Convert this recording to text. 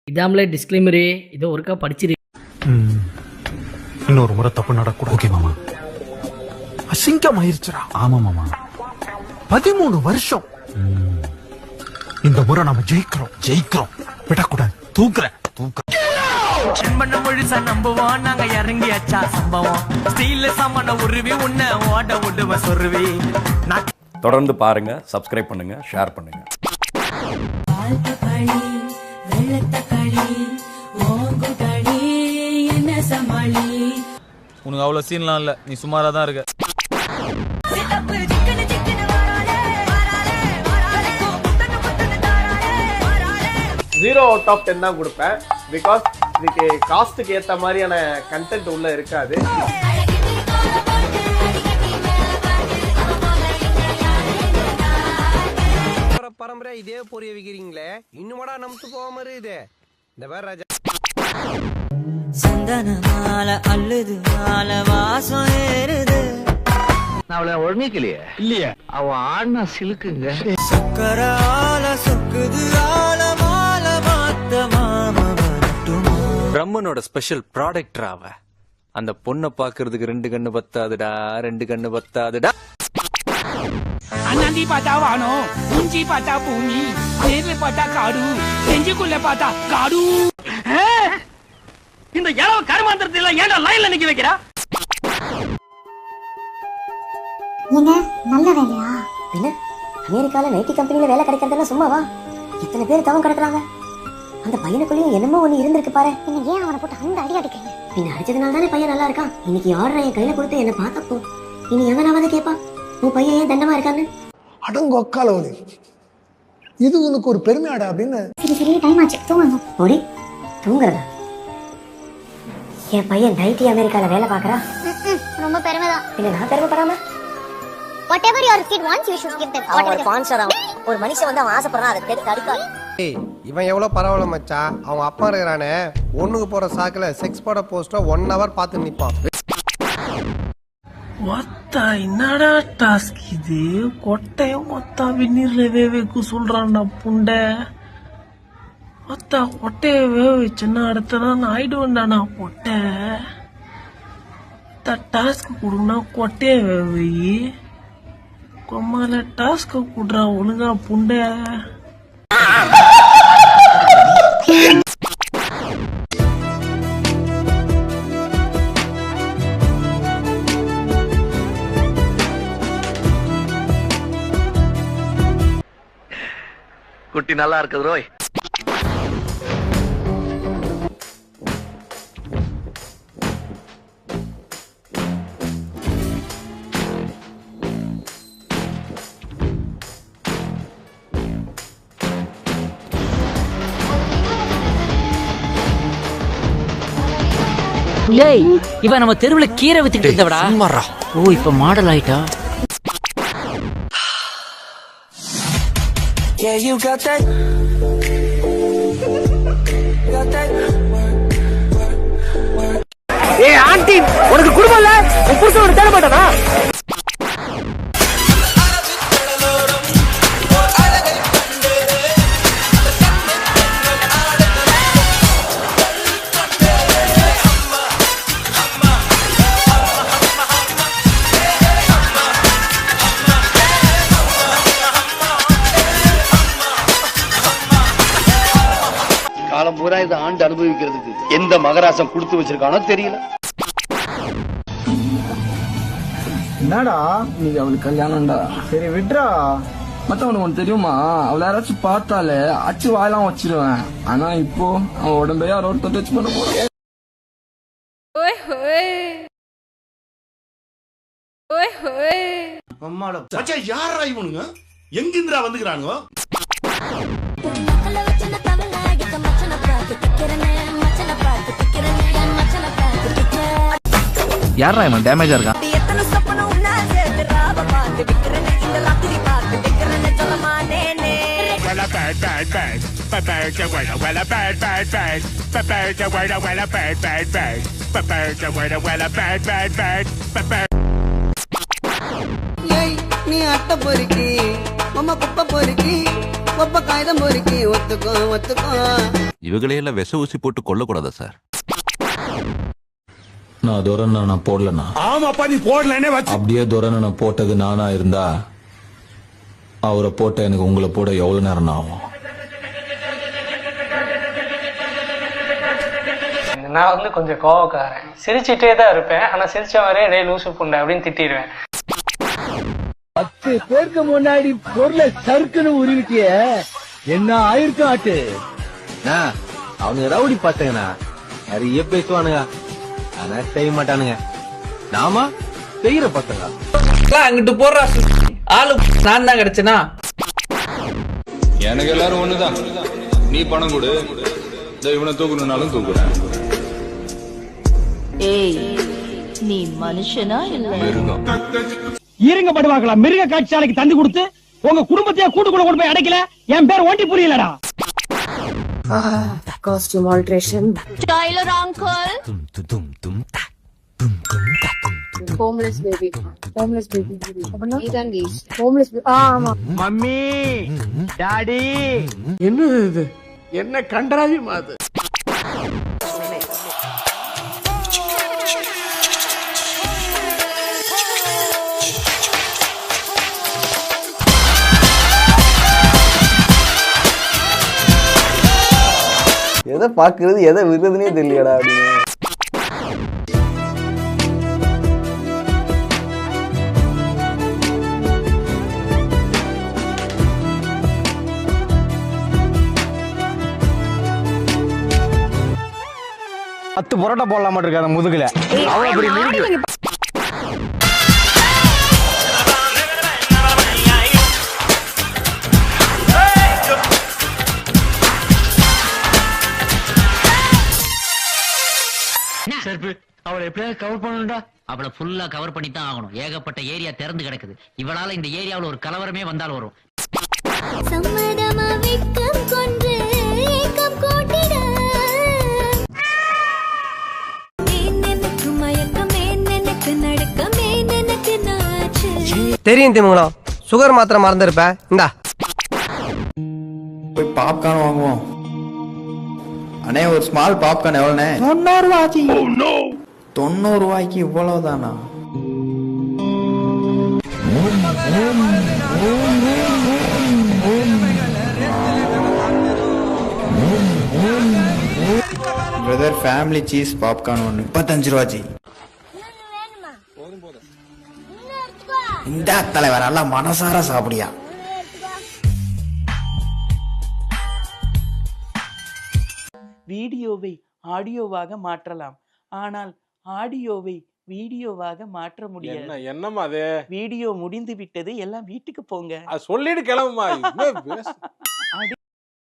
இதாமலே disclaimer இதோ ஒருக்கா படிச்சிரு. இன்னொரு முறை தப்பு நடக்கூடாது. ஓகே மாமா. அசிங்கம் ஆயிருச்சுடா. ஆமா மாமா. 13 வருஷம். இந்த முறை நாம ஜெயிக்கிறோம். விடக்கூடாது. தூக்குறேன். செம்மண்ண முழுசா நம்புவோம் நாங்க இறங்கியாச்சா சம்பவம் ஸ்டீல்ல சாமான உருவி உன்ன ஓட விடுவ சொருவி. தொடர்ந்து பாருங்க, சப்ஸ்கிரைப் பண்ணுங்க, ஷேர் பண்ணுங்க. உனக்கு அவ்வளவு சீன்லாம் இல்ல, நீ சுமாரா தான் இருக்க. Zero out of 10 தான் கொடுப்பேன். பிகாஸ் இதுக்கு காஸ்ட்டுக்கு ஏற்ற மாதிரியான கண்டென்ட் உள்ள இருக்காது. பரம்பரை இதே பொரிய வைக்கிறீங்களே, இன்னுமாடா நமக்கு போகாம இருக்குது. இந்த வேற ராஜா சந்தன மாலை அள்ளுது மாலை வாசம் ஏறுது. அவளை ஒழுங்கிக்கலையே இல்லையே, அவ ஆடினா சிலுக்குங்க. சக்கரால சொக்குது ஆல மாலை மாத்த மாம வரட்டுமா. பிரம்மனோட ஸ்பெஷல் ப்ராடக்ட் அவ. அந்த பொண்ணை பாக்குறதுக்கு 2 கண்ணு பத்தாதுடா, 2 கண்ணு பத்தாதுடா. அண்ணாந்தி பார்த்தா வானம், மூஞ்சி பார்த்தா பூமி, நேர்ல பார்த்தா காடு, நெஞ்சுக்குள்ள பார்த்தா காடு. இந்த இளவ கருமாந்திரத்தை எல்லாம் ஏன்டா லைன்ல நிக்க வைக்கிறா? நீங்க நல்ல வேலையா? இல்ல, அமெரிக்கால நைட்டி கம்பெனில வேலை கிடைக்கிறதெல்லாம் சும்மாவா? இத்தனை பேர் தவம் கிடக்குறாங்க. அந்த பையனுக்குள்ளயும் என்னமோ ஒண்ணு இருந்திருக்கு பாரு. நீங்க ஏன் அவனை போட்டு அந்த அடி அடிக்கிறீங்க? நீங்க அடிச்சதுனால தானே பையன் நல்லா இருக்கான். இன்னைக்கு ஆர்டர் என் கையில கொடுத்து என்ன பார்த்தப்போ இனி எவனாவது கேப்பா உன் பையன் ஏன் தண்டமா இருக்கான்னு. அடங்கொக்காலவனே, இது உனக்கு ஒரு பெருமையாடா அப்படின்னு. சரி டைம் ஆச்சு, தூங்குங்க. ஓடி தூங்குறதா? என் பையன் நைட்டி அமெரிக்கால வேலை பாக்குறா. ரொம்ப பெருமைதான். இல்ல நான் பெருமைப்படாம whatever your kid wants you should give them. அவன் ஸ்பான்சர். ஒரு மனுஷன் வந்து அவன் ஆசைப்படுறான், அதை தேடி அடிக்காது. இவன் எவ்வளவு பரவாயில்ல மச்சான். அவங்க அப்பா இருக்கிறானே, ஒண்ணுக்கு போற சாக்குல செக்ஸ் போட போஸ்டோ 1 hour பார்த்து நிப்பான். ஒத்தா என்னடா டாஸ்க் இது? கொட்டையும் ஒத்தா வெந்நீர்ல வேவேக்கு சொல்றான்டா புண்டை. ஒத்தா கொட்டைய வேக வச்சுன்னா அடுத்த நாள் ஆயிடுவேன்டாண்ணா கொட்டை. டாஸ்க் கொடுங்கன்னா கொட்டைய வேக வை. கொம்மால டாஸ்க கூடுறா ஒழுங்கா புண்டை. குட்டி நல்லா இருக்குது ரோய். இவன் நம்ம தெருவுல கீரை வித்துக்கிட்டு இருந்தவடா. ஓ, இப்ப மாடல் ஆயிட்டா. Yeah, you got that. Got that. ஏய் ஆண்டி, உனக்கு குடும்பம் இல்ல? உன் புருஷன் ஒரு தேட மாட்டானா? காலம் பூரா இதை ஆண்டு அனுபவிக்கிறதுக்கு எந்த மகராசம் கொடுத்து வச்சிருக்கானோ தெரியல. என்னடா நீங்க அவளுக்கு கல்யாணம்டா? சரி விட்றா. மத்தவனுக்கு ஒண்ணு தெரியுமா? அவளை யாராச்சும் பார்த்தாலே அச்சு வாயெல்லாம் வச்சிருவேன். ஆனா இப்போ அவன் உடம்பே யாரோ டச் பண்ண போறேன். யாரா இவனுங்க? எங்கிருந்தா வந்துக்கிறானுங்க? யாரா இவன் டேமேஜா இருக்கான்? நீ அட்டை பொறுக்கி, குப்பை பொறுக்கி, அப்பப்ப காகிதம் பொறுக்கி ஒத்துக்கோ ஒத்துக்கோ. இவங்களையெல்லாம் விஷ ஊசி போட்டு கொல்லக்கூடாதா சார்? நான் துரன் நான் போடலண்ணா. ஆமாப்பா நீ போடலனே வச்சு. அப்படியே துரன் நான் போட்டது நானா இருந்தா அவரை போட்ட எனக்கு உங்களை போட எவ்வளவு நேரம் ஆகும்? நான் வந்து கொஞ்சம் கோவக்காரன், சிரிச்சுட்டே தான் இருப்பேன். ஆனா சிரிச்ச மாதிரியே டே லூசு புண்டை அப்படின்னு திட்டிடுவேன். 10 பேருக்கு முன்னாடி பொருளை சறுக்குன்னு உருவிட்டிய என்ன ஆயிருக்கும் ஆட்டு. அவனுங்க ரவுடி பாத்துங்கண்ணா, நிறைய பேசுவானுங்க ஆனா செய்ய மாட்டானுங்க. நாம செய்யற பசங்க அங்கிட்டு போடுறா ஆளு நான் தான் கிடைச்சனா. எனக்கு எல்லாரும் ஒண்ணுதான். நீ பணம் கொடு, இவனை தூக்கணும்னாலும் தூக்குறேன். ஏய், நீ மனுஷனா இல்ல மிருகம்? இருங்க படுவாங்களா? மிருக காட்சியாலைக்கு தந்து கொடுத்து உங்க குடும்பத்தையே கூட்டுக்குள்ள கொண்டு போய் அடைக்கல. என் பேர் ஒண்டி புரியலடா. Costume alteration. Tailor uncle. Homeless baby. Homeless baby. அப்படினா இதாண்டி ஹோம்லெஸ். ஆமா. மம்மி டாடி என்னது இது? என்ன கண்டராவி மாது? எதை பாக்குறது எதை விடுறதுனே தெரியலடா அப்படின்னு. பத்து பரோட்டா போடலாம் இருக்கு அந்த முதுகுல. அவ்வளவு பெரிய முதுகு. அவளை எப்படியாவது கவர் பண்ணணும்டா. அவளை ஃபுல்லா கவர் பண்ணி தான் ஆகணும். ஏகப்பட்ட ஏரியா திறந்து கிடக்குது. இவளால இந்த ஏரியாவுல ஒரு கலவரமே வந்தாலும் வரும். சம்மதமா வெட்கம் கொண்டு ஏக்கம் கூட்டிட. எனக்கு மயக்கம் எனக்கு நடுக்கம் எனக்கு நாச்சு. தெரியும் திமுகலாம், சுகர் மாத்திரை மறந்துருப்ப. இந்தா போய் பாப்கார்ன் வாங்குவோம். அண்ணே ஒரு ஸ்மால் பாப்கார்ன் எவ்வளோண்ணே? 90 ரூபாய்க்கு. 90 ரூபாய்க்கு இவ்வளவுதானா? பிரதர் ஃபேமிலி சீஸ் பாப்கார்ன் ஒன்று 35 ரூபாய்ச்சி. இந்த தலைவர் எல்லாம் மனசார சாப்பிடியா? வீடியோவை ஆடியோவாக மாற்றலாம், ஆனால் ஆடியோவை வீடியோவாக மாற்ற முடியாது. என்னம்மா அது? வீடியோ முடிந்து விட்டது, எல்லாம் வீட்டுக்கு போங்க. சொல்லிட்டு கிளம்புமா.